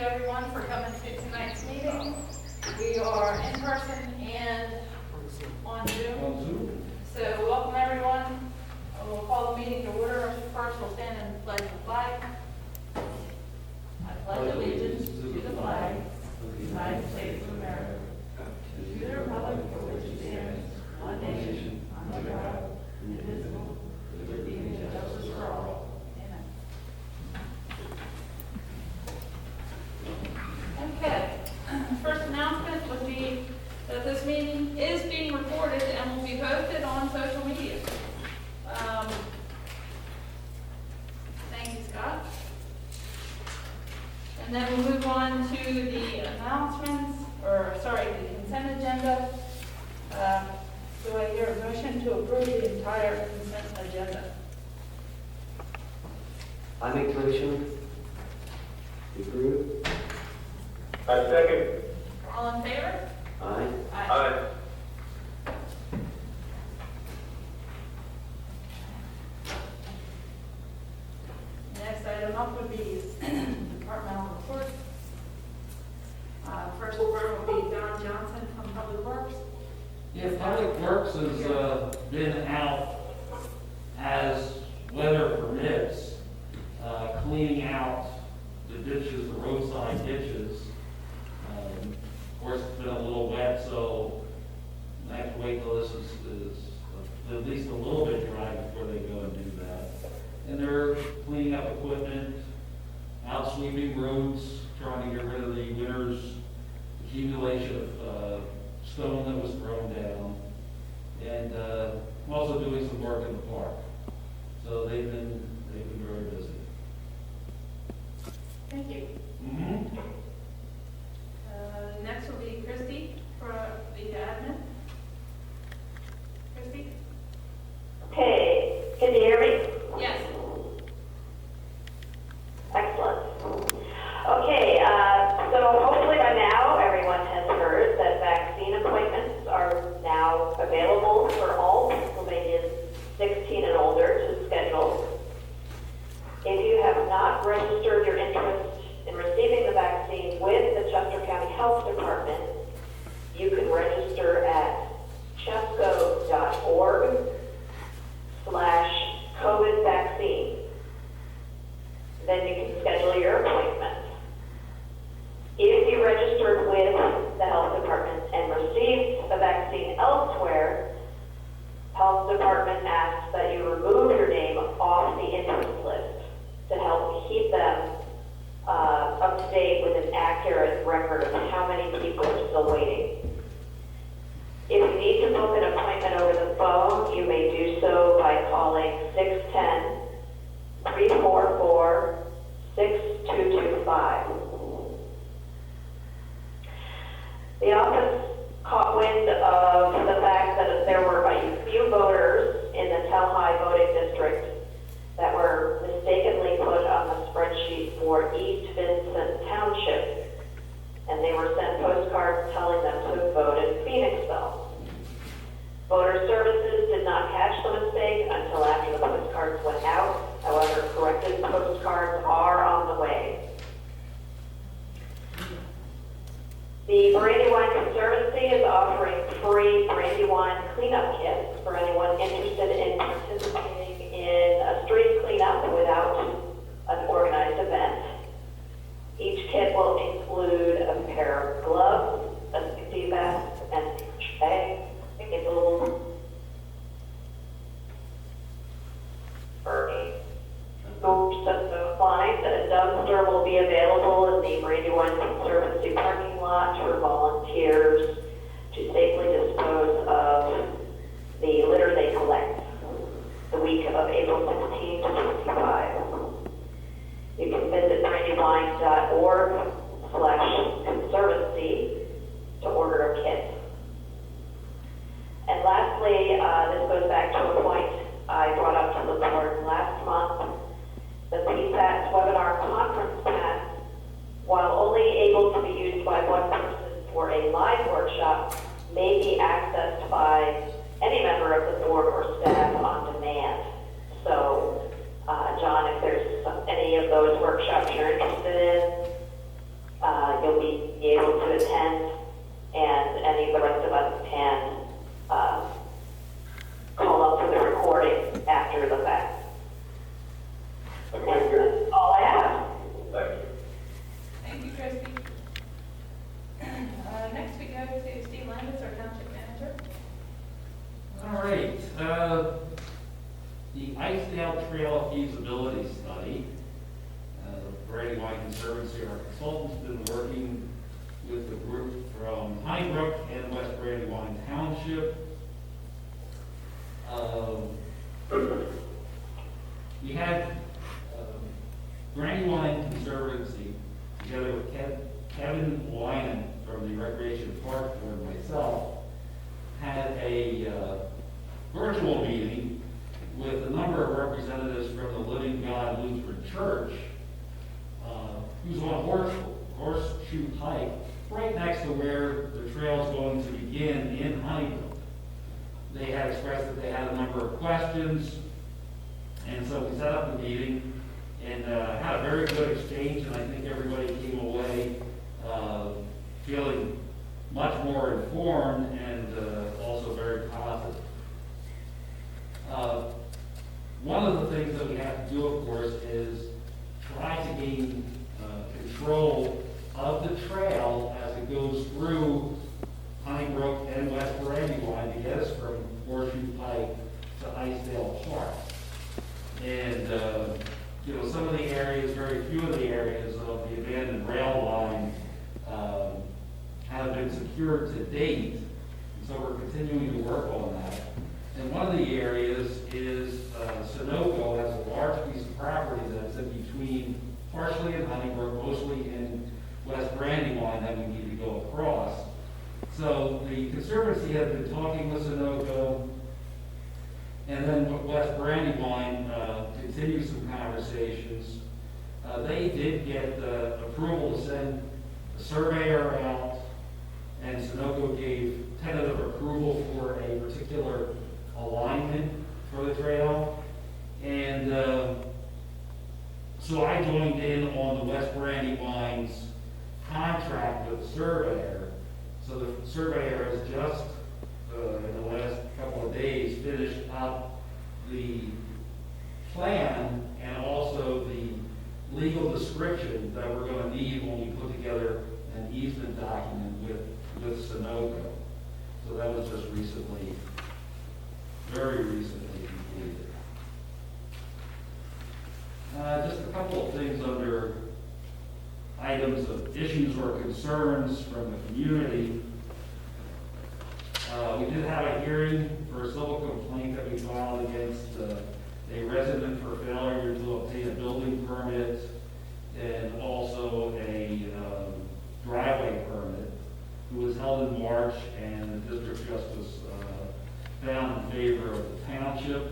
you everyone for coming to tonight's meeting. We are in person and on Zoom. So welcome everyone. We'll call the meeting to order. First we'll stand and pledge the flag. I pledge allegiance to the flag of the United States of America, to the republic for which it stands, one nation, under God, indivisible, with liberty and justice for all. Okay, first announcement would be that this meeting is being recorded and will be posted on social media. Thank you, Scott. And then we'll move on to the announcements, the consent agenda. Do I hear a motion to approve the entire consent agenda? I make the motion to approve. I second. All in favor? Aye. Aye. Next item up would be departmental reports. First report will be Don Johnson from Public Works. Yeah, Public Works has been out as weather permits, cleaning out the ditches, the roadside ditches. Of course, it's been a little wet, so I have to wait till this is at least a little bit dry before they go and do that. And they're cleaning up equipment, out sweeping roads, trying to get rid of the winter's accumulation of stone that was thrown down, and also doing some work in the park. So they've been very busy. Thank you. Mm-hmm. Next will be Christy for the admin. Christy? Okay, can you hear me? Yes. Excellent. Okay, so hopefully by now everyone has heard that vaccine appointments are now available for all Pennsylvanians 16 and older to schedule. If you have not registered your interest in receiving the vaccine with the Chester County Health Department, you can register at chesco.org/COVID vaccine. Then you can schedule your appointment. If you registered with the health department and received a vaccine elsewhere, health department asks that you remove your name off the interest list to help keep them up to date with an accurate record of how many people are still waiting. If you need to book an appointment over the phone, you may do so by calling 610-344-6225. The office caught wind of the fact that there were a few voters in the Telhai voting district that were mistakenly put on the spreadsheet for East Vincent Township, and they were sent postcards telling them to vote in Phoenixville. Voter services did not catch the mistake until after the postcards went out. However, corrected postcards are on the way. The Brandywine Conservancy is offering free Brandywine cleanup kits for anyone interested in participating in a street cleanup without an organized event. Each kit will include a pair of gloves, a safety vest, and a bag. It's a little supplies. A dumpster will be available in the Brandywine Conservancy parking lot for volunteers to safely dispose of the litter they collect the week of April 16 to 25. You can visit brandywine.org/conservancy to order a kit. And lastly, this goes back to a point I brought up to the board last month. The PSATS webinar conference pass, while only able to be used by one person for a live workshop, may be accessed by any member of the board or staff on demand. So, John, if there's any of those workshops you're interested in, attend, and any of the rest of us can call up for the recording after the fact. Okay, And good. that's all I have. Thank you. Thank you, Christie. Next we go to Steve Landis, our township manager. All right, the Icedale Trail feasibility study. Brandywine Conservancy, our consultant's been working with the group from Brook and West Brandywine Township. We had Brandywine Conservancy, together with Kevin Wyman from the Recreation Park Board and myself, had a virtual meeting with a number of representatives from the Living God Lutheran Church, who's on Horseshoe Pike, right next to where the trail is going to begin in Honeybrook. They had expressed that they had a number of questions, and so we set up the meeting and had a very good exchange, and I think everybody came away feeling much more informed and also very positive. One of the things that we have to do, of course, is try to gain control of the trail as it goes through Honeybrook and West Brandywine to get us from Horseshoe Pike to Icedale Park. And, some of the areas, very few of the areas of the abandoned rail line have been secured to date. And so we're continuing to work on that. And one of the areas is Sunoco has a large piece of property that's in between, partially in Honeybrook, mostly in West Brandywine that we need to go across. So the Conservancy has been talking with Sunoco, and then with West Brandywine continued some conversations. They did get approval to send a surveyor out, and Sunoco gave tentative approval for a particular alignment for the trail. And so I joined in on the West Brandywine's contract with the surveyor. So the surveyor has just, in the last couple of days, finished up the plan and also the legal description that we're going to need when we put together an easement document with Sunoco. So that was just recently, very recently completed. Just a couple of things under items of issues or concerns from the community. We did have a hearing for a civil complaint that we filed against a resident for failure to obtain a building permit and also a driveway permit, who was held in March, and the district justice found in favor of the township.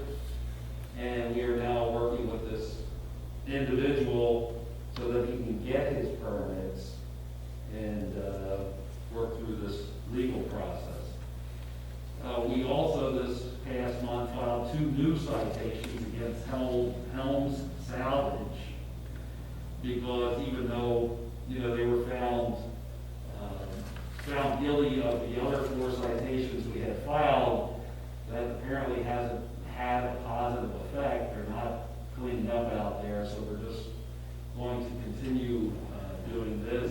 And we are now working with this individual so that he can get his permits and work through this legal process. We also, this past month, filed 2 new citations against Helms Salvage, because even though, they were found guilty of the other 4 citations we had filed, that apparently hasn't had a positive effect. They're not cleaned up out there, so we're just going to continue doing this.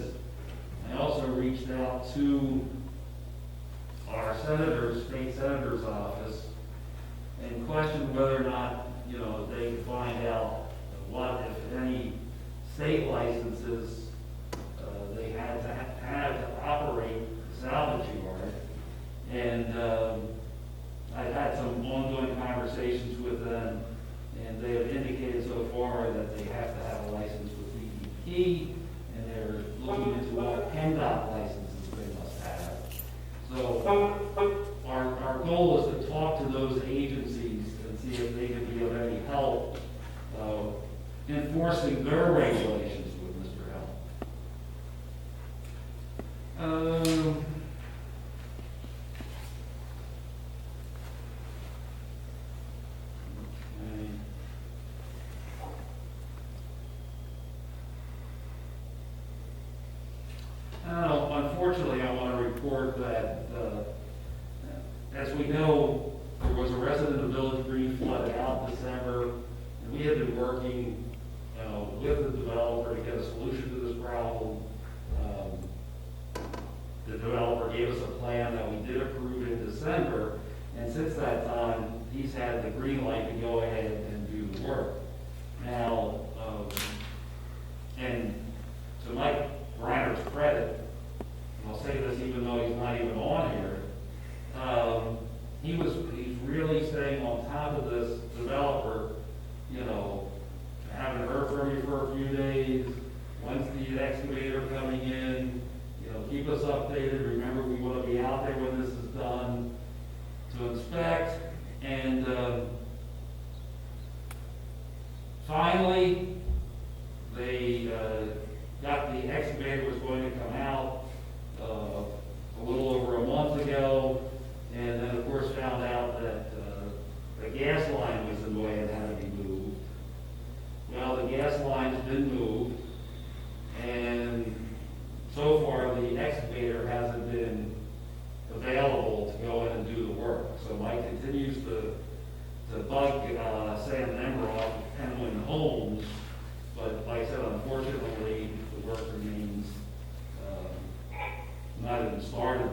I also reached out to our state senator's office and questioned whether or not, they could find out what, if any, state licenses they had to have to operate the salvage yard. And I've had some ongoing conversations with them, and they have indicated so far that they have to have a license with DEP, and they're looking into what PennDOT licenses they must have. So our goal is to talk to those agencies and see if they can be of any help enforcing their regulations with Mr. Helm. Unfortunately, working, with the developer to get a solution to this problem. The developer gave us a plan that we did approve in December, and since that time, he's had the green light to go ahead and do the work. Now, and to Mike Reiner's credit, and I'll say this even though he's not even on here, he's really staying on top of this developer, haven't heard from you for a few days, when's the excavator coming in, keep us updated, remember we want to be out there when this is done to inspect, and finally, they got the excavator was going to come out a little over a month ago, and then of course found out that the gas line was in the way and had to be moved. Well, the gas line's been moved, and so far the excavator hasn't been available to go in and do the work. So Mike continues to bug Sam Nemroff of Penland Homes, but like I said, unfortunately, the work remains not even started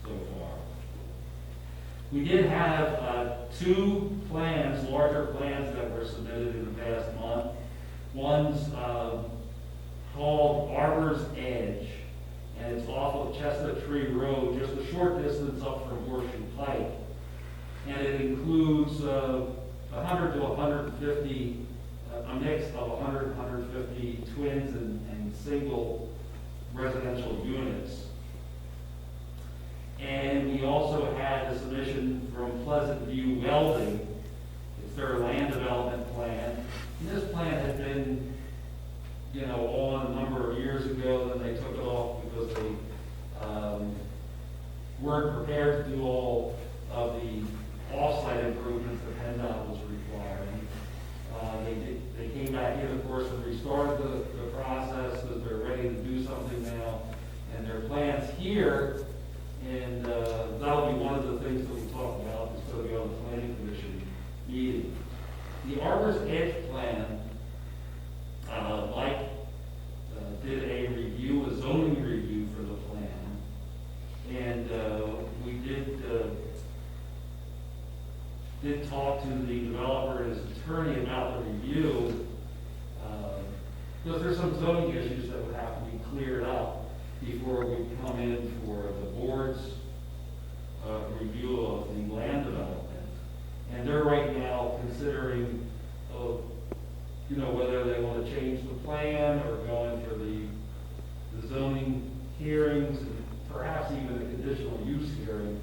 so far. We did have two plans, larger plans that were submitted in the past month. One's called Arbor's Edge, and it's off of Chestnut Tree Road, just a short distance up from Horseshoe Pike. And it includes 100 to 150, a mix of 100 150 twins and single residential units. And we also had a submission from Pleasant View Welding. It's their land development plan. And this plan had been, on a number of years ago, then they took it off because they weren't prepared to do all of the off-site improvements that PennDOT was requiring. They came back in, of course, and restarted the process because they're ready to do something now. And their plans here, and that'll be one of the things that we talk about, is going to be on the Planning Commission meeting. The Arbor's Edge plan, Mike did a review, a zoning review for the plan, and we did talk to the developer and his attorney about the review, because there's some zoning issues that would have to be cleared up before we come in for the board's review of the land development. And they're right now considering, whether they want to change the plan or go in for the zoning hearings, and perhaps even a conditional use hearing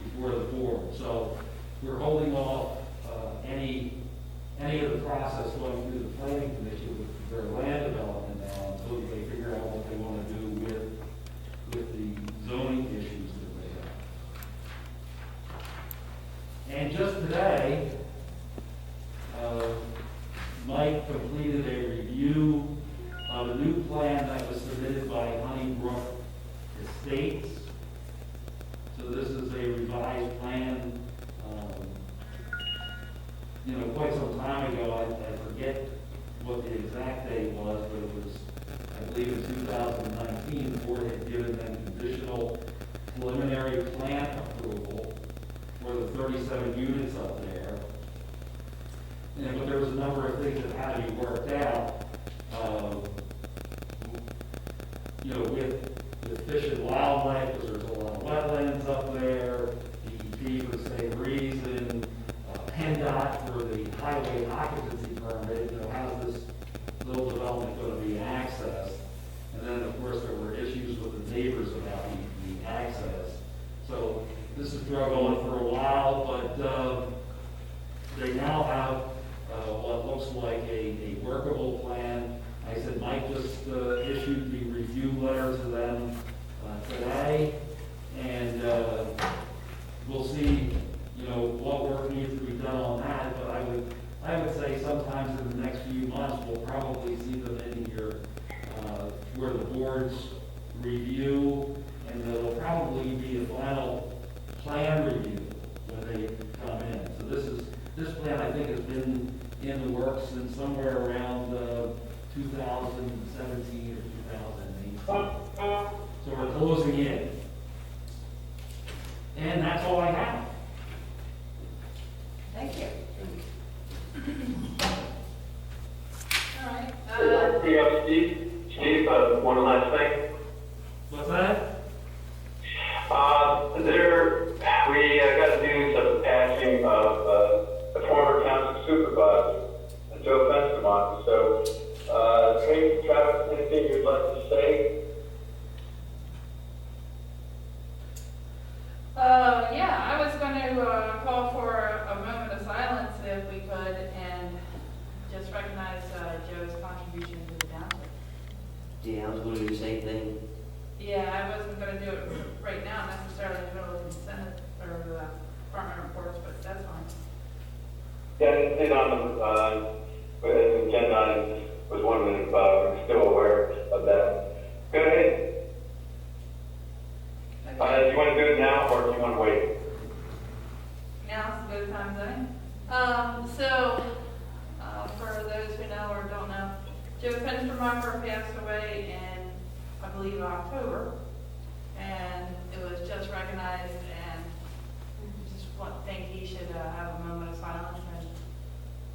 before the board. So we're holding off any of the process going through the planning commission with their land development now until they figure out what they want to do with the zoning issues that they have. And just today, Mike completed a review of a new plan that was submitted by Brook Estates. So this is a revised plan. Quite some time ago, I forget what the exact date was, but it was, I believe in 2019, the board had given them conditional preliminary plan approval for the 37 units up there. But there was a number of things that had to be worked out, with Fish and Wildlife, because there's a lot of wetlands up there, DEP for the same reason, PennDOT for the highway occupancy permit, how's this little development going to be accessed? And then, of course, there were issues with the neighbors about the access. So this has drug on for a while, but they now have what looks like a workable plan. I said Mike just issued the review letter to them today, and we'll see, what work needs to be done on that. But I would say sometimes in the next few months we'll probably see them in here for the board's review, and there'll probably be a final plan review when they come in. So this plan I think has been in the works since sometime somewhere around 2017 or 2018. So we're closing in. And that's all I have. Thank you. All right, Yeah, Steve, one last thing. What's that? We got news of the passing of the former township supervisor, Joe Fensterman. So, Tracy, Travis, anything you'd like to say? yeah, I was going to call for a moment of silence if we could and just recognize Joe's contribution to the township. Yeah, I was going to do the same thing. Yeah, I wasn't going to do it right now necessarily in the middle of consent or department reports, but that's fine. Yeah, it's on the agenda item was one that we're still aware of that. Go ahead. Okay. Do you want to do it now or do you want to wait? Now's a good time, then. For those who know or don't know, Joe Fenstermacher passed away in, I believe, October, and it was just recognized, and just think he should have a moment of silence and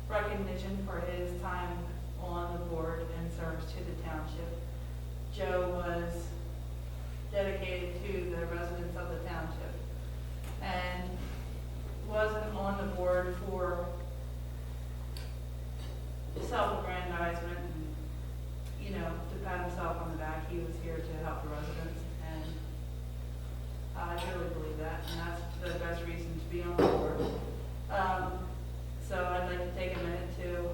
recognition for his time on the board and service to the township. Joe was dedicated to the residents of the township and wasn't on the board for self-aggrandizement and, to pat himself on the back. He was here to help the residents, and I truly believe that, and that's the best reason to be on the board. So I'd like to take a minute to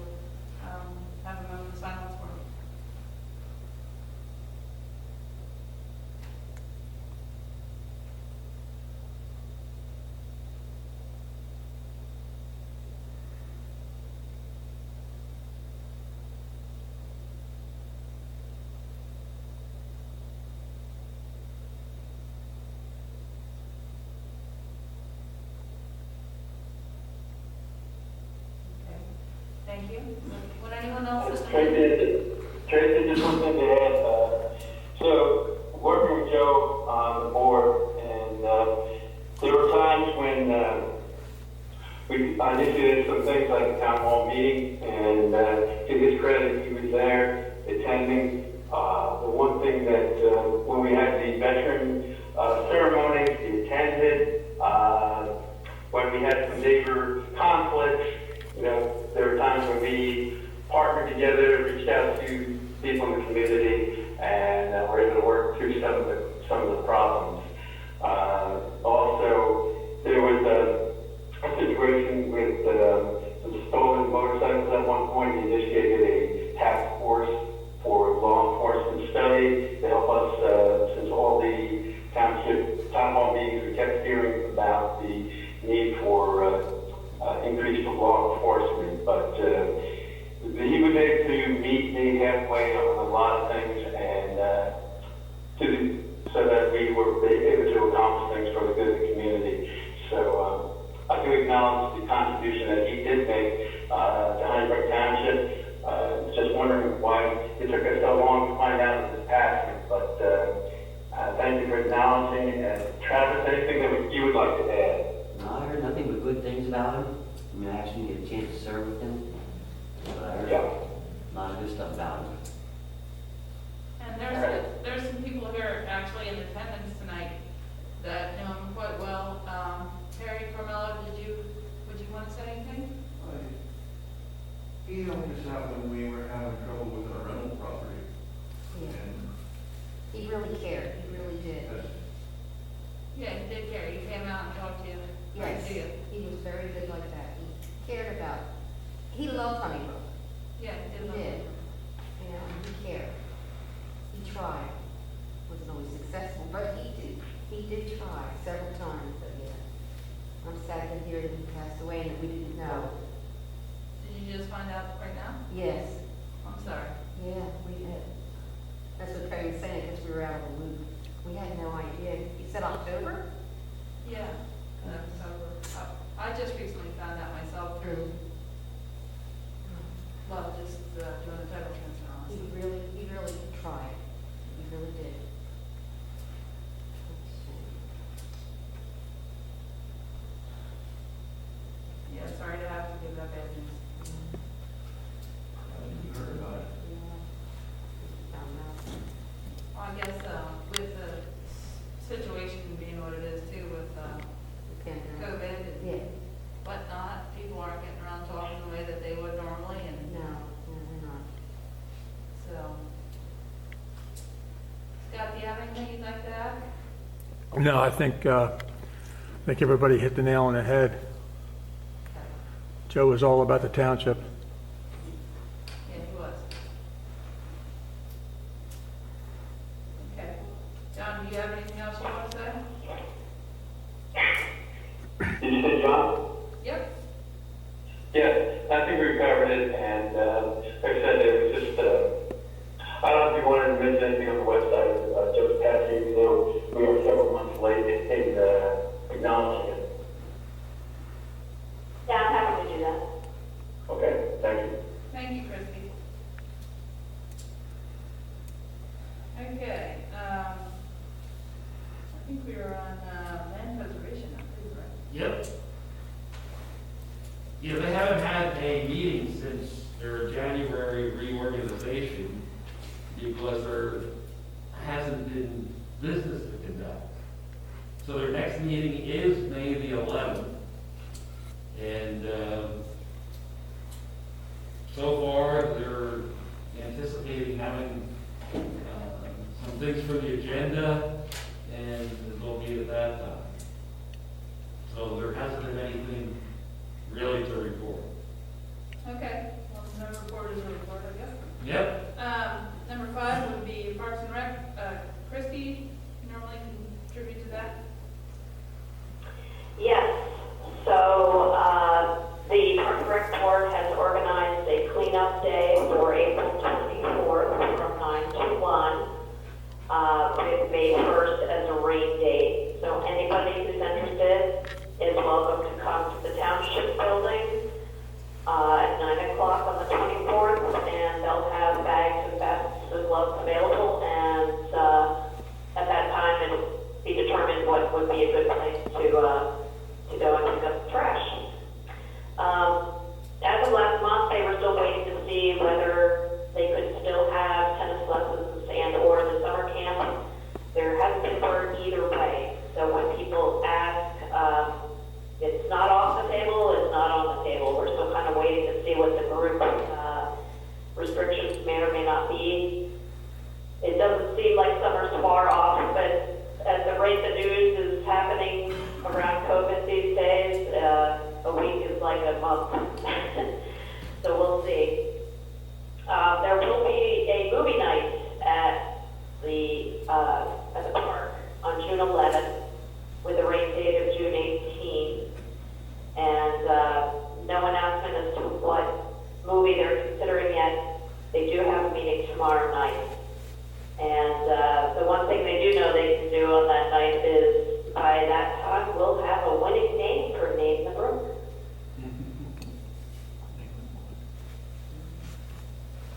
have a moment of silence for him. Okay. Thank you. Would anyone else? Tracy, just one thing to add. So, working with Joe on the board, and there were times when I initiated some things like a town hall meeting, and to his credit, he was there attending. The one thing that when we had the veteran ceremonies, he attended. When we had some neighbor conflicts, there were times when we partnered together, reached out to people in the community, and were able to work through some of the problems. Also, there was a situation with some stolen motorcycles at one point. He initiated a task force for law enforcement study to help us, since all the township town hall meetings, we kept hearing about the need for increased law enforcement. But he was able to meet me halfway on a lot of things, and so that we were able to accomplish things for the good of the community. So I do acknowledge the contribution that he did make to Heinsberg Township. Just wondering why it took us so long to find out of his passing, but thank you for acknowledging. And Travis, anything that you would like to add? No, I heard nothing but good things about him. I mean, I actually didn't get a chance to serve with him, but I heard a lot of good stuff about him. And there's some people here actually in attendance tonight that know him quite well. Harry Carmelo, would you want to say anything? He helped us out when we were having trouble with our rental property. Yeah. And He really cared, he really did. that's, Yeah, he did care. He came out and talked to you. Yes, To you. he was very good like that. He cared about, he loved Honeybrook. Yeah, he He did. love did. you. You know, he cared. He tried. Wasn't always successful, but he did try several times, but yeah. I'm sad to hear that he passed away and that we didn't know. Did you just find out right now? Yes, I'm sorry. yeah, we did. That's what Perry was saying, because we were out of the loop. We had no idea. He said October? Yeah. I just recently found out myself through, well, just doing the title transfer, honestly. He really tried. He really did. Yeah, sorry to have to give that bad news. You heard about it. Well, I guess, with the situation being what it is too, with, COVID and Yeah, whatnot, people aren't getting around talking the way that they would normally, and no, they're not. so. Scott, do you have anything you'd like to add? No, I think everybody hit the nail on the head. Joe was all about the township. Yeah, he was. Okay. John, do you have anything else you want to say? Did you say John? Yep. Yes, I think we covered it, and like I said, it was just, I don't know if you wanted to mention anything on the website, Joe's passing, even though we are several months late in acknowledging it. Yeah, I'm happy to do that. Okay, thank you. Thank you, Christie. Okay, I think we were on, land preservation now, too, right? Yep. Yeah, they haven't had a meeting since their January reorganization because there hasn't been business to conduct. So their next meeting is May the 11th. And so far, they're anticipating having some things for the agenda, and it'll be at that time. So there hasn't been anything really to report. Okay, well, no report is a report, I guess. Yep. Number 5 would be Parks and Rec. Christie, you normally contribute to that? Yes, so, the Park and Rec Board has organized a cleanup day for April 24th from 9 to 1, with May 1st as a rain date. So anybody who's interested is welcome to come to the Township Building, at 9 o'clock on the 24th, and they'll have bags and vests and gloves available, and, at that time, it'll be determined what would be a good place to go and pick up the trash. As of last month, they were still waiting to see whether they could still have tennis lessons and or the summer camp. There hasn't been word either way. So when people ask, it's not off the table, it's not on the table. We're still kind of waiting to see what the group restrictions may or may not be. It doesn't seem like summer's far off, but at the rate the news is happening around COVID these days, a week is like a month. So we'll see. There will be a movie night at the park on June 11th with a rain date of June 18th. And no announcement as to what movie they're considering yet. They do have a meeting tomorrow night. And the one thing they do know they can do on that night is by that time we'll have a winning name for Name the Brook.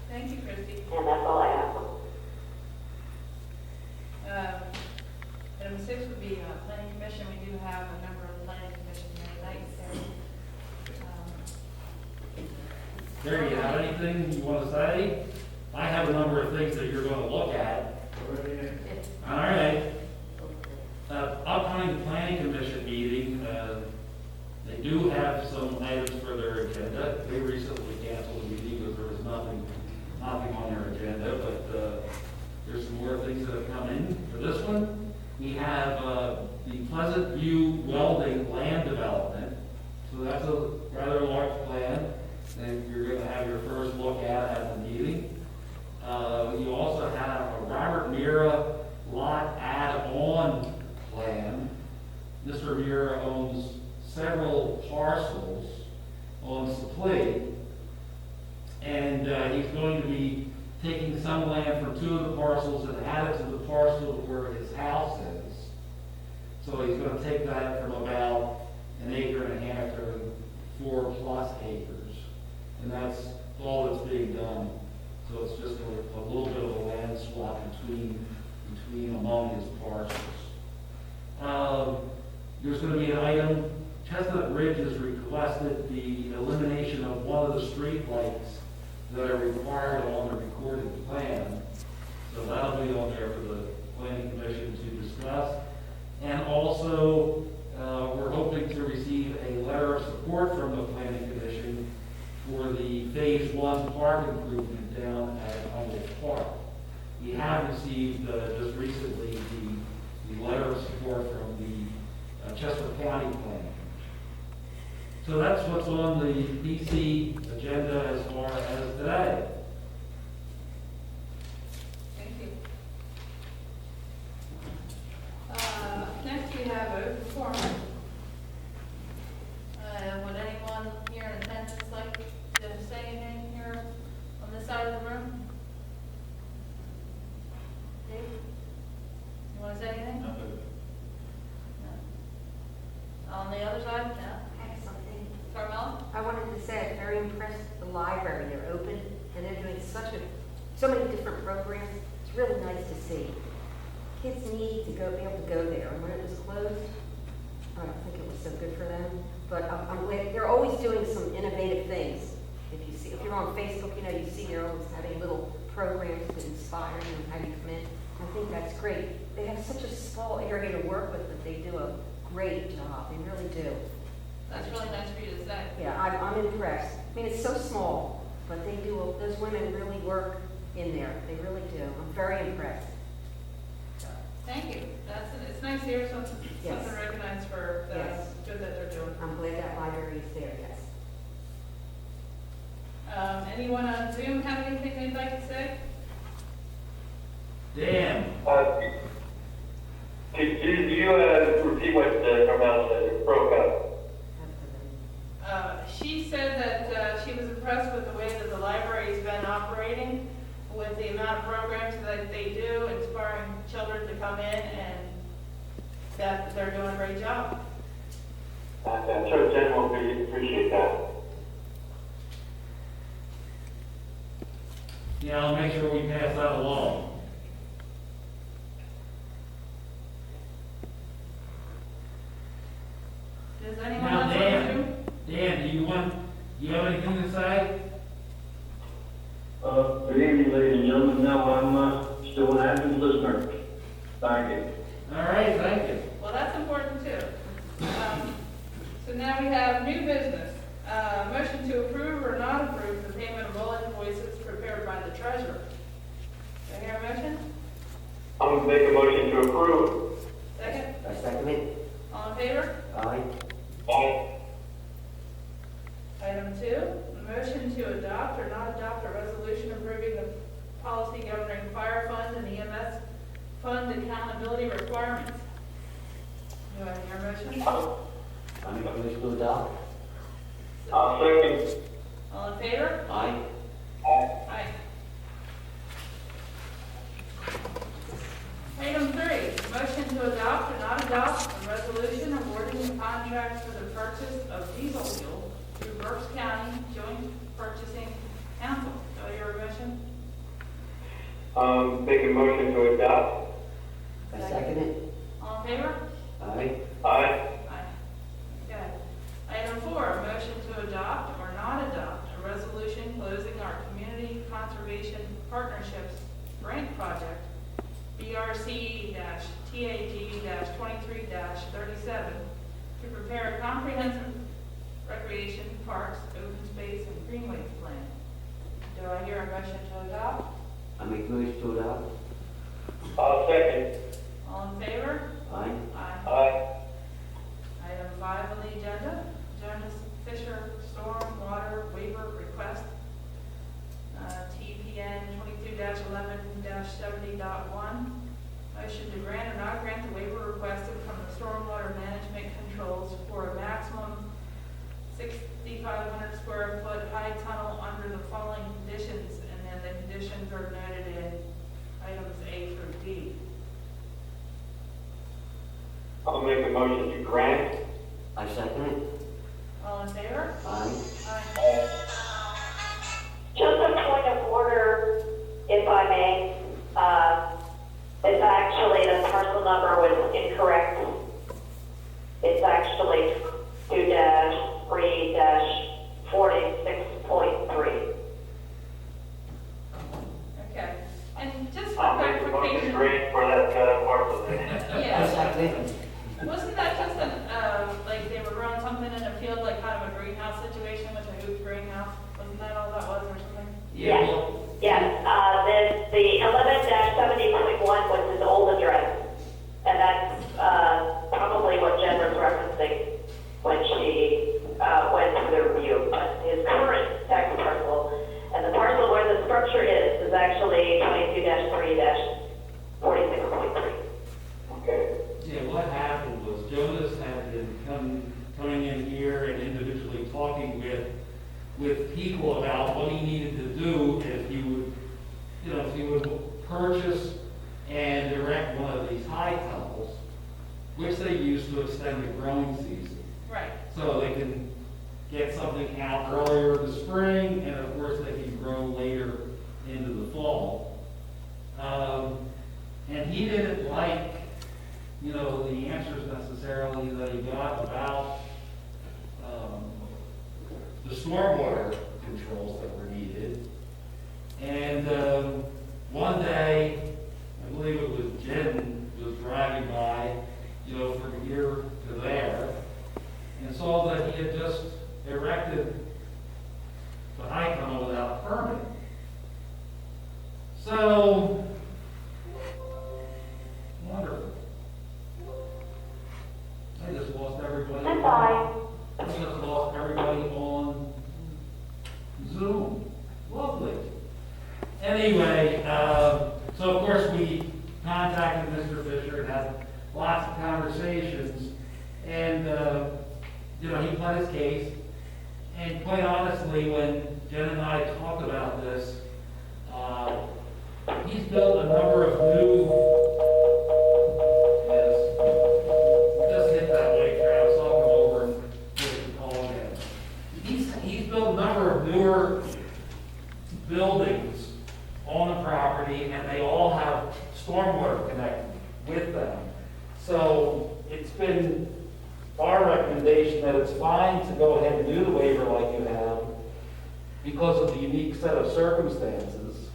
Thank you, Christie. And that's all I have. Item 6 would be planning commission. We do have a member of the planning commission tonight. There, you have anything you want to say? I have a number of things that you're going to look at. All right. Upcoming planning commission meeting, they do have some items for their agenda. They recently canceled the meeting because there was nothing on their agenda, but there's some more things that have come in. For this one, we have the Pleasant View Welding land development. So that's a rather large plan that you're going to have your first look at the meeting. You also have a Robert Mira lot add-on plan. Mr. Mira owns several parcels on Sapley, and he's going to be taking some land from 2 of the parcels and add it to the parcel where his house is. So he's going to take that from about 1.5 acres to 4+ acres. And that's all that's being done. So it's just a little bit of a land swap between among his parcels. There's going to be an item, Chestnut Ridge has requested the elimination of one of the street lights that are required on the recorded plan. So that'll be on there for the planning commission to discuss. And also, we're hoping to receive a letter of support from the planning commission for the phase 1 park improvement down at Humboldt Park. We have received just recently the letter of support from the Chester County Planning Commission. So that's what's on the PC agenda as far as today. Thank you. Next we have open forum. Would anyone here in attendance like to say anything here on this side of the room? Dave? You want to say anything? No. On the other side? No? I have something. Carmella? I wanted to say I'm very impressed with the library. They're open and they're doing so many different programs. It's really nice to see. Kids need to be able to go there. And when it was closed, I don't think it was so good for them. But I'm glad they're always doing some innovative things. If you're on Facebook, you see they're always having little programs to inspire you and have you come in. I think that's great. They have such a small area to work with, but they do a great job. They really do. That's really nice for you to say. Yeah, I'm impressed. I mean, it's so small, but they do, those women really work in there. They really do. I'm very impressed. Thank you. It's nice to hear something Yes. recognized for the Yes. good that they're doing. I'm glad that library is there, yes. Anyone on Zoom have anything they'd like to say? Dan? Could you repeat what Carmel said? It broke up. She said that she was impressed with the way that the library's been operating, with the amount of programs that they do, inspiring children to come in, and that they're doing a great job. I'm sure Jen will appreciate that. Yeah, I'll make sure we pass that along. Does anyone Now, else on Dan, Zoom? Dan, do you have anything to say? Good evening, ladies and gentlemen. No, I'm still an active listener. Thank you. All right, thank you. Well, that's important too. So now we have new business. Motion to approve or not approve the payment of all invoices prepared by the treasurer. Do I hear a motion? I'm going to make a motion to approve. Second? I second it. All in favor? Aye. Aye. Item 2, a motion to adopt or not adopt a resolution approving the policy governing fire fund and EMS fund accountability requirements. Do I hear a motion? I make a motion to adopt. Second. All in favor? Aye. Aye. Item 3, motion to adopt or not adopt a resolution awarding the contract for the purchase of diesel fuel through Brook County Joint Purchasing Council. Do I hear a motion? Make a motion to adopt. I second it. All in favor? Aye. Aye. Aye. Okay. Item 4, motion to adopt or not adopt a resolution closing our Community Conservation Partnerships Grant Project, BRC-TAG-23-37, to prepare a comprehensive recreation, parks, open space, and greenways plan. Do I hear a motion to adopt? I make a motion to adopt. Second. All in favor? Aye. Aye. Aye. Item 5 on the agenda, Jonas Fisher Storm Water Waiver Request, TPN 22-11-70.1. Motion to grant or not grant the waiver requested from the stormwater management controls for a maximum 6,500 square foot high tunnel under the following conditions, and then the conditions are noted in items A through D. I'll make a motion to grant. I second it. All in favor? Aye. Aye. looks great for that parcel there. Yeah. Exactly. Wasn't that just like they were growing something in a field, like kind of a greenhouse situation with a hoop greenhouse? Wasn't that all that was or something? Yes, yes. The 11-70.1 was his old address, and that's probably what Jen was referencing when she went through the review. But his current tax parcel, and the parcel where the structure is actually 22-3-46.3. Okay. Yeah, what happened was Jonas had been coming in here and individually talking with people about what he needed to do if he would, if he would purchase and erect one of these high tunnels, which they use to extend the growing season. Right. So they can get something out earlier in the spring, and of course they can grow later into the fall. And he didn't like, the answers necessarily that he got about the stormwater controls that were needed. And one day, I believe it was Jen was driving by, from here to there, and saw that he had just erected the high tunnel without a permit. So, wonderful. I just lost everybody. Goodbye. I just lost everybody on Zoom. Lovely. Anyway, so of course we contacted Mr. Fisher and had lots of conversations, and he pled his case. And quite honestly, when Jen and I talked about this, he's built a number of new. Just hit that way, Travis. I'll come over and take the call again. He's built a number of newer buildings on the property, and they all have stormwater connected with them. So it's been our recommendation that it's fine to go ahead and do the waiver like you have because of the unique set of circumstances.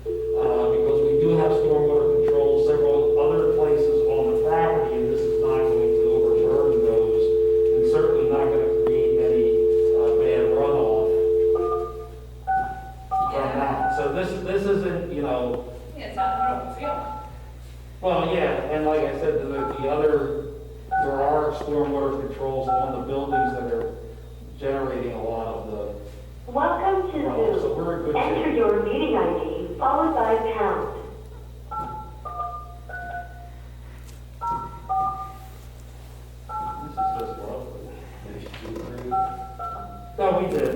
Because we do have stormwater control several other places on the property, and this is not going to overburden those, and certainly not going to create any bad runoff from that. So this isn't, Yeah, it's not an open field. well, yeah, and like I said, there are stormwater controls on the buildings that are generating a lot of the Welcome to runoff, so Zoom. we're in good Enter shape. your meeting ID followed by pound. This is just lovely. No, we did.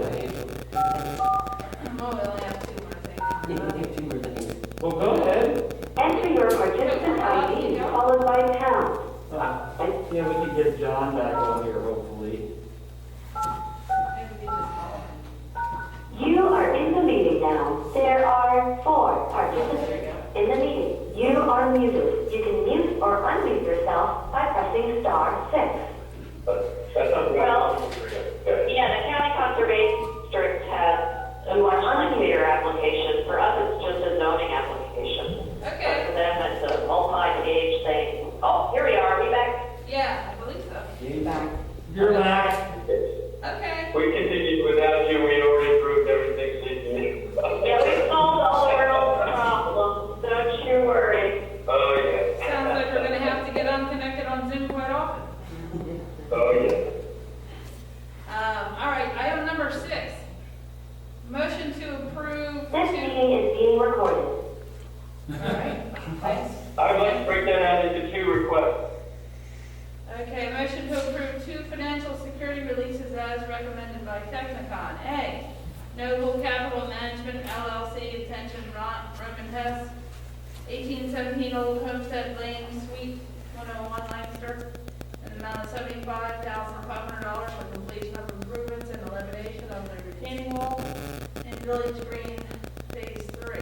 Oh, we only have two more things. Two more things. Well, go ahead. Enter your participant ID followed by pound. Yeah, we can get John back on here, hopefully. Maybe we just call them. You are in the meeting now. There are 4 participants in the meeting. You are muted. You can mute or unmute yourself by pressing *6. That's not. Well, yeah, the county conservation district has a much lengthier application. For us, it's just a zoning application. Okay. For them, it's a multi-page thing. Oh, here we are. Are we back? Yeah, I believe so. You're back. You're back. Okay. We continued without you, we already proved everything. Yeah, we solved all the world's problems. Don't you worry. Oh, yeah. Sounds like we're gonna have to get unconnected on Zoom quite often. Oh, yeah. All right, item number 6. Motion to approve. This meeting is being recorded. All right, thanks. I'd like to break that out into 2 requests. Okay, motion to approve 2 financial security releases as recommended by Technicon. A, Noble Capital Management LLC, attention Roman Hess, 1817 Old Homestead Lane, Suite 101, Lancaster, an amount of $75,500 for completion of improvements and elimination of the retaining wall in Village Green Phase 3.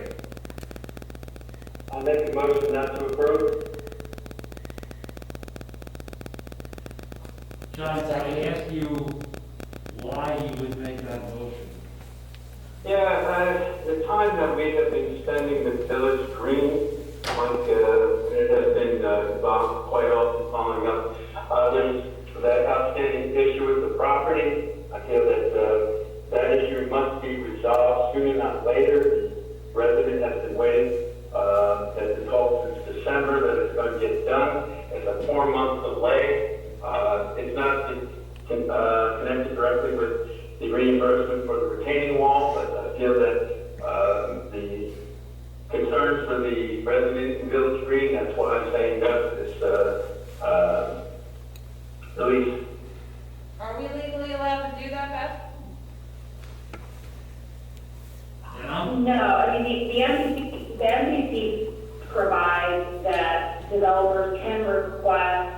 I'll make the motion not to approve. John, can I ask you why you would make that motion? Yeah, the time that we have been spending with Village Green Mike, it has been involved quite often following up. There's that outstanding issue with the property. I feel that that issue must be resolved sooner, not later. The resident has been waiting, has been told since December that it's going to get done. It's a 4-month delay. It's not connected directly with the reimbursement for the retaining wall, but I feel that the concerns for the resident in Village Green, that's why I'm saying that this release. Are we legally allowed to do that, Beth? And No, I mean, the MPC provides that developers can request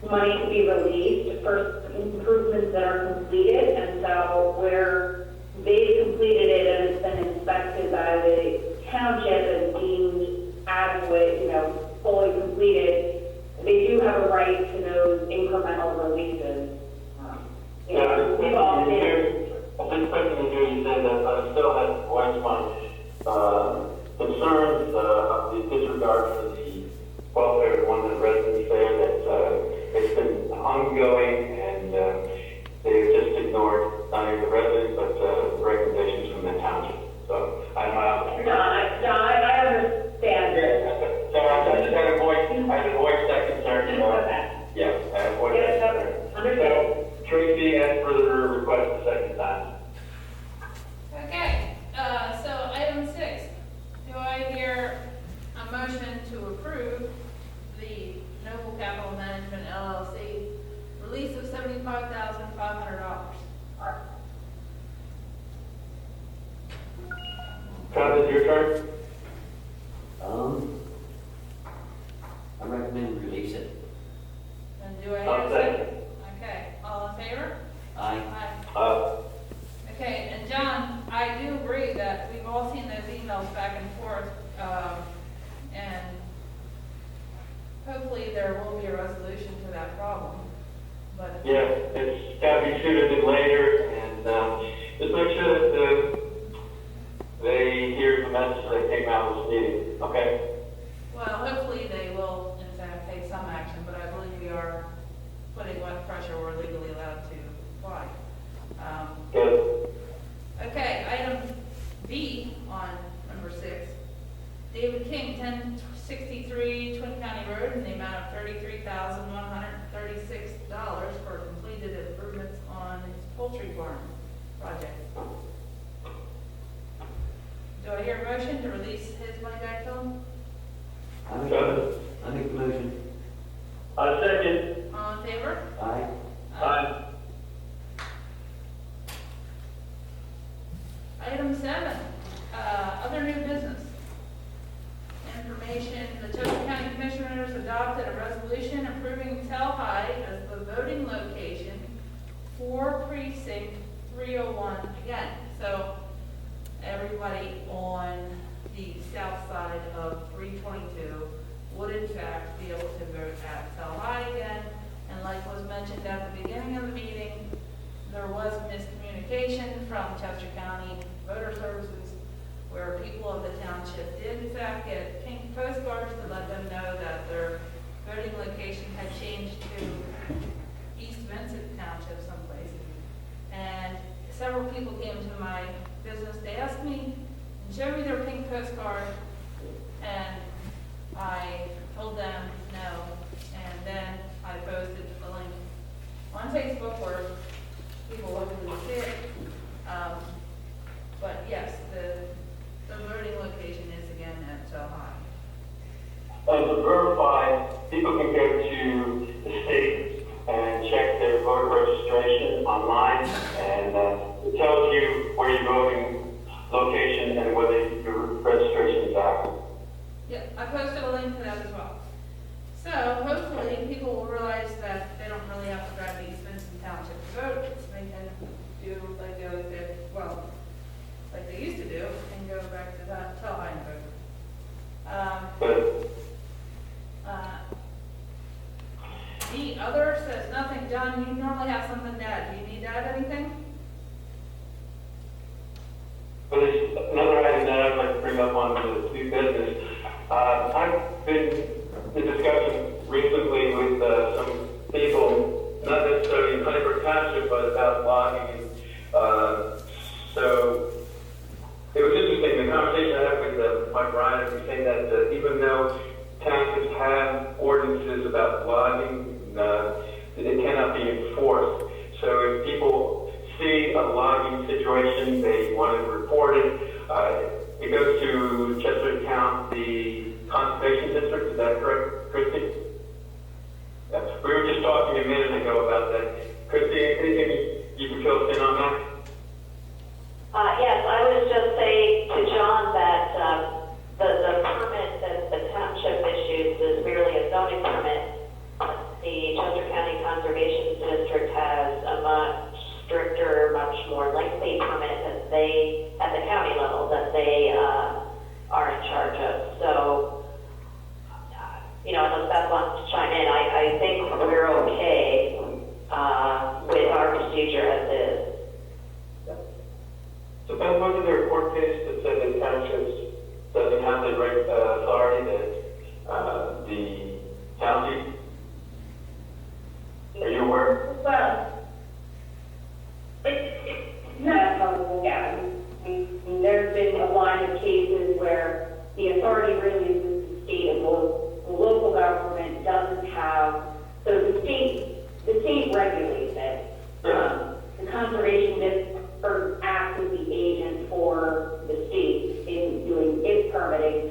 money to be released for improvements that are completed, and so where they've completed it and it's been inspected by the township and deemed adequate, fully completed, they do have a right to those incremental releases. We've all been. I think something to do, you said that I still have to voice my concerns of the disregard for the welfare of one of the residents there, that it's been ongoing and they've just ignored not only the residents but the recommendations from the township. So I'm I understand this. so I just had to voice that concern. Yeah, I have voiced that concern. Understand. So Tracy asked for the request the second time. Okay, so item 6, do I hear a motion to approve the Noble Capital Management LLC release of $75,500? Travis, your turn. I recommend release it. And do I hear I'll a second. second? Okay, all in favor? Aye. Aye. Okay, and John, I do agree that we've all seen those emails back and forth, and hopefully there will be a resolution to that problem, but. Yeah, it's gotta be sooner than later, and just make sure that they hear the message that came out of this meeting, okay? Well, hopefully they will, in fact, take some action, but I believe we are putting what pressure we're legally allowed to apply. Good. Okay, item B on number 6. David King, 1063 Twin County Road, in the amount of $33,136 for completed improvements on his poultry farm project. Do I hear a motion to release his money back to him? I make the motion. I second. All in favor? Aye. Aye. Item 7, other new business. Information, the Chester County Commissioners adopted a resolution approving Telhai as the voting location for precinct 301 again. So everybody on the south side of 322 would in fact be able to vote at Telhai again. And like was mentioned at the beginning of the meeting, there was miscommunication from Chester County Voter Services where people of the township did in fact get pink postcards to let them know that their voting location had changed to East Vincent Township someplace. And several people came to my business to ask me and show me their pink postcard, and I told them no, and then I posted the link on Facebook where people locally see it. But yes, the voting location is again at Telhai. To verify, people can go to the state and check their voter registration online, and it tells you where your voting location and whether your registration is active. Yeah, I posted a link to that as well. So hopefully people will realize that they don't really have to drive to East Vincent Township to vote. They can do like they always did, well, like they used to do, and go back to that Telhai and vote. The other says nothing. John, you normally have something to add. Do you need to add anything? But there's another item that I'd like to bring up on the new business. I've been in discussion recently with some people, not necessarily in Honeyburg Township, but about logging. So it was interesting, the conversation I had with Mike Ryan, he was saying that even though townships have ordinances about logging, it cannot be enforced. So if people see a logging situation, they want to report it. It goes to Chester County Conservation District, is that correct, Christie? Yeah. We were just talking a minute ago about that. Christie, anything you can fill us in on that? Yes, I would just say to John that the permit that the township issues is merely a zoning permit. The Chester County Conservation District has a much stricter, much more lengthy permit that they, at the county level, that they are in charge of. So, unless Beth wants to chime in, I think we're okay with our procedure as is. So Ben, wasn't there a court case that said that townships doesn't have the right authority that the county? Are you aware? Well, it's not helpful, yeah. There's been a line of cases where the authority really is with the state and the local government doesn't have, so the state regulates it. The conservation district acts as the agent for the state in doing its permitting,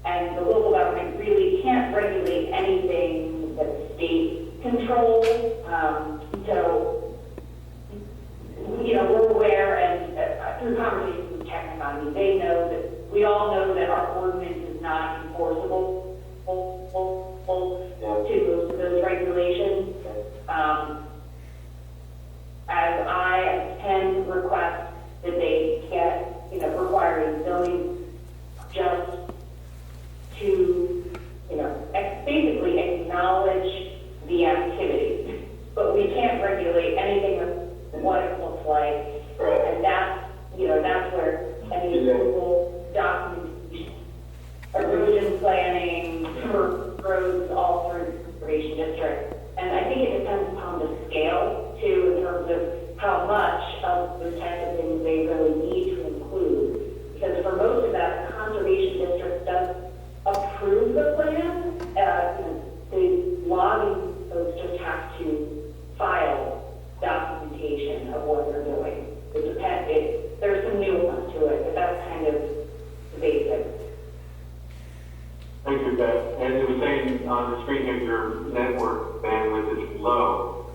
and the local government really can't regulate anything that the state controls. So, we're aware, and through conversations with Technicon, they know that we all know that our ordinance is not enforceable to those regulations. As I attend requests that they get, requiring zoning just to, basically acknowledge the activity. But we can't regulate anything of what it looks like. Right. And that's where any local documentation, erosion planning, roads all through the conservation district. And I think it depends upon the scale, too, in terms of how much of those types of things they really need to include. Because for most of that, the conservation district does approve the plan. The logging folks just have to file documentation of what they're doing. There's some nuance to it, but that's kind of the basics. Thank you, Beth. And it was saying on the screen of your network bandwidth is low.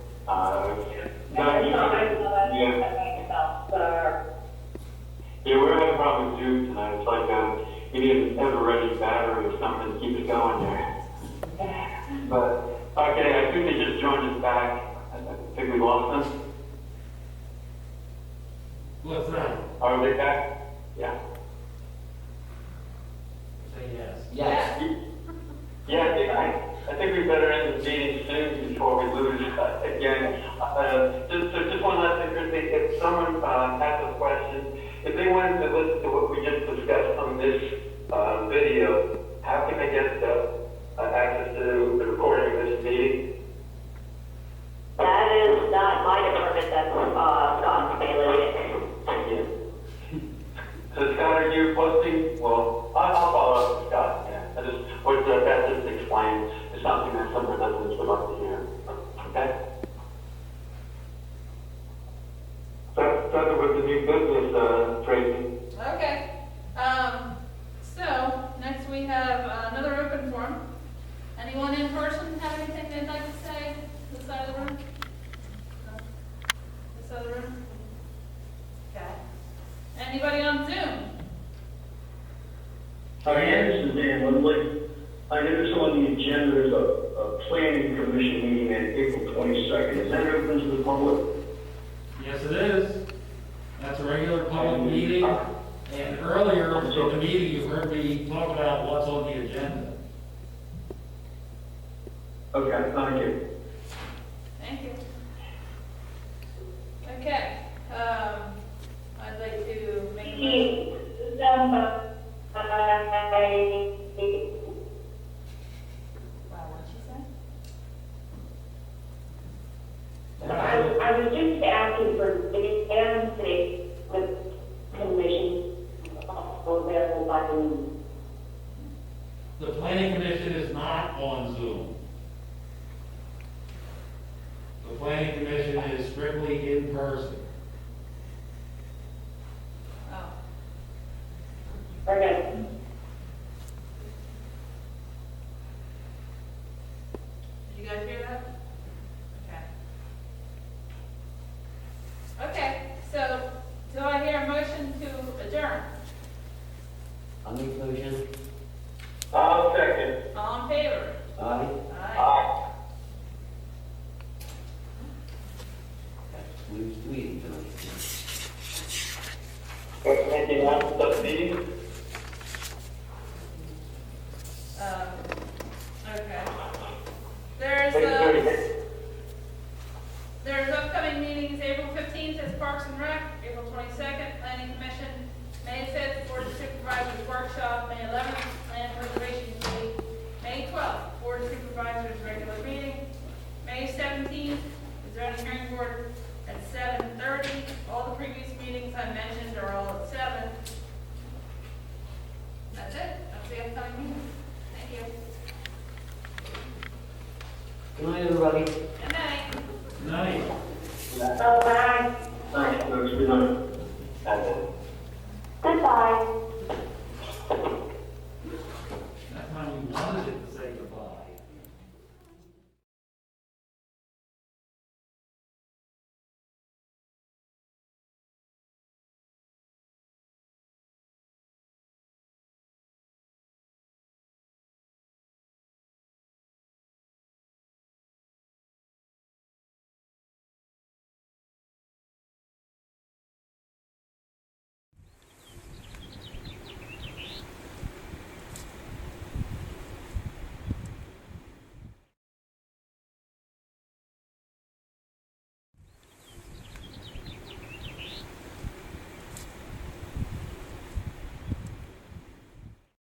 Yeah, we're having a problem with Zoom tonight. It's like you need an ever-ready battery or something to keep it going there. But, okay, I think they just joined us back. I think we lost them. What's that? Are they back? Yeah. Say yes. Yes. Yeah, I think we better end the meeting soon before we lose again. Just one last thing, Christie. If someone has a question, if they wanted to listen to what we just discussed on this video, how can they get access to the recording of this meeting? That is not my department, that's Scott's bailiwick. So Scott, are you posting? Well, I'll follow up with Scott. Yeah, what Beth just explained is something that some residents would like to hear. Okay. That's with the new business, Tracy. Okay. So, next we have another open forum. Anyone in person have anything they'd like to say? This side of the room? No? This side of the room? Okay. Anybody on Zoom? Hi, this is Dan Lindley. I noticed on the agenda there's a planning commission meeting on April 22nd. Is that open to the public? Yes, it is. That's a regular public meeting. And earlier in the meeting, you heard me talk about what's on the agenda. Okay, thank you. Thank you. Okay. I'd like to make a motion. The planning commission is not on Zoom. The planning commission is strictly in person. Oh, Very good. did you guys hear that? Okay. Okay, so do I hear a motion to adjourn? I'll make a motion. I'll second. All in favor? Aye. Aye. Smooth meeting tonight. Anything else with the meeting? Okay. Thanks, There's upcoming meetings, April 15th is Parks and Rec, April 22nd, Planning Commission, May 5th, Board of Supervisors Workshop, May 11th, Land Preservation Committee, May 12th, Board of Supervisors regular meeting, May 17th, is zoning hearing board at 7:30. All the previous meetings I mentioned are all at 7. That's it, that's the upcoming meeting. Thank you. Good night, everybody.